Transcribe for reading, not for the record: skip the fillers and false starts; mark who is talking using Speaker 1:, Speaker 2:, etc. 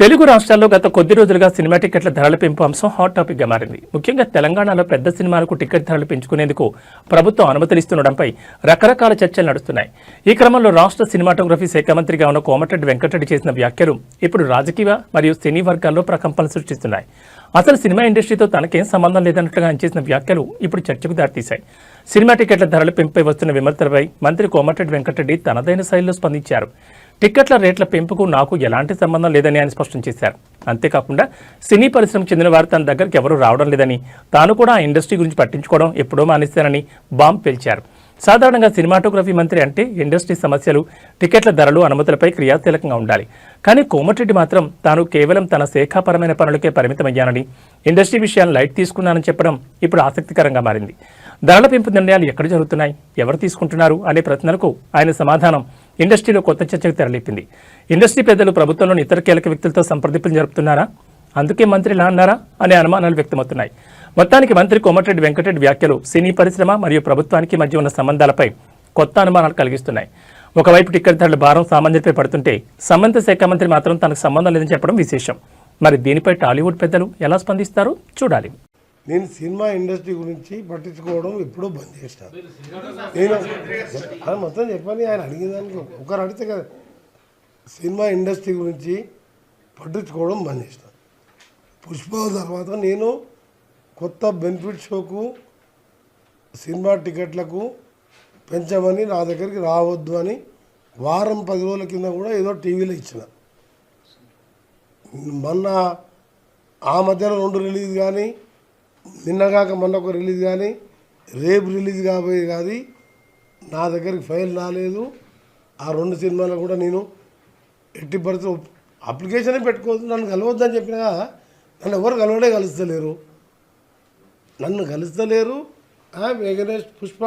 Speaker 1: తెలుగు రాష్ట్రాల్లో గత కొద్ది రోజులుగా సినిమా టికెట్ల ధరల పెంపు అంశం హాట్ టాపిక్ గా మారింది. ముఖ్యంగా తెలంగాణలో పెద్ద సినిమాలకు టికెట్ ధరలు పెంచుకునేందుకు ప్రభుత్వం అనుమతులిస్తుండడంపై రకరకాల చర్చలు నడుస్తున్నాయి. ఈ క్రమంలో రాష్ట్ర సినిమాటోగ్రఫీ శాఖ మంత్రిగా ఉన్న కోమటిరెడ్డి వెంకటరెడ్డి చేసిన వ్యాఖ్యలు ఇప్పుడు రాజకీయ మరియు సినీ వర్గాల్లో ప్రకంపనలు సృష్టిస్తున్నాయి. అసలు సినిమా ఇండస్ట్రీతో తనకేం సంబంధం లేదన్నట్లుగా ఆయన చేసిన వ్యాఖ్యలు ఇప్పుడు చర్చకు దారితీశాయి. సినిమా టికెట్ల ధరల పెంపుపై వస్తున్న విమర్శలపై మంత్రి కోమటిరెడ్డి వెంకటరెడ్డి తనదైన శైలిలో స్పందించారు. టిక్కెట్ల రేట్ల పెంపుకు నాకు ఎలాంటి సంబంధం లేదని ఆయన స్పష్టం చేశారు. అంతేకాకుండా సినీ పరిశ్రమకు చెందిన వారు తన దగ్గరికి ఎవరూ రావడం లేదని, తాను కూడా ఆ ఇండస్ట్రీ గురించి పట్టించుకోవడం ఎప్పుడో మానేశానని బాంబు పేల్చారు. సాధారణంగా సినిమాటోగ్రఫీ మంత్రి అంటే ఇండస్ట్రీ సమస్యలు, టికెట్ల ధరలు, అనుమతులపై క్రియాశీలకంగా ఉండాలి. కానీ కోమటిరెడ్డి మాత్రం తాను కేవలం తన శాఖాపరమైన పనులకే పరిమితమయ్యానని, ఇండస్ట్రీ విషయాన్ని లైట్ తీసుకున్నానని చెప్పడం ఇప్పుడు ఆసక్తికరంగా మారింది. ధరల పెంపు నిర్ణయాలు ఎక్కడ జరుగుతున్నాయి, ఎవరు తీసుకుంటున్నారు అనే ప్రశ్నలకు ఆయన సమాధానం ఇండస్ట్రీలో కొత్త చర్చకు తెరలేపింది. ఇండస్ట్రీ పెద్దలు ప్రభుత్వంలోని ఇతర కీలక వ్యక్తులతో సంప్రదింపులు జరుపుతున్నారా, అందుకే మంత్రి ఇలా అన్నారా అనే అనుమానాలు వ్యక్తమవుతున్నాయి. మొత్తానికి మంత్రి కోమటిరెడ్డి వెంకటరెడ్డి వ్యాఖ్యలు సినీ పరిశ్రమ మరియు ప్రభుత్వానికి మధ్య ఉన్న సంబంధాలపై కొత్త అనుమానాలు కలిగిస్తున్నాయి. ఒకవైపు టికెట్ ధరల భారం సామాన్యులపై పడుతుంటే సంబంధిత శాఖ మంత్రి మాత్రం తనకు సంబంధం లేదని చెప్పడం విశేషం. మరి దీనిపై టాలీవుడ్ పెద్దలు ఎలా స్పందిస్తారో చూడాలి.
Speaker 2: నేను సినిమా ఇండస్ట్రీ గురించి పట్టించుకోవడం ఎప్పుడూ బంద్ చేస్తాను. నేను మొత్తం చెప్పని ఆయన అడిగేదానికి ఒకరు అడిగితే కదా, సినిమా ఇండస్ట్రీ గురించి పట్టించుకోవడం బంద్ చేస్తాను. పుష్ప తర్వాత నేను కొత్త బెనిఫిట్ షోకు సినిమా టికెట్లకు పెంచమని నా దగ్గరికి రావద్దు అని వారం 10 రోజుల కింద కూడా ఏదో టీవీలో ఇచ్చిన. మొన్న ఆ మధ్యలో 2 రిలీజ్ కానీ, నిన్నగాక మొన్న ఒక రిలీజ్ కానీ, రేపు రిలీజ్ కాబోయే కానీ నా దగ్గరికి ఫైల్ రాలేదు. ఆ 2 సినిమాలు కూడా నేను ఎట్టి పరిస్థితి అప్లికేషనే పెట్టుకోవద్దు, నన్ను కలవద్దని చెప్పినా నన్ను ఎవరు కలుస్తలేరు. వెంకటేష్ పుష్ప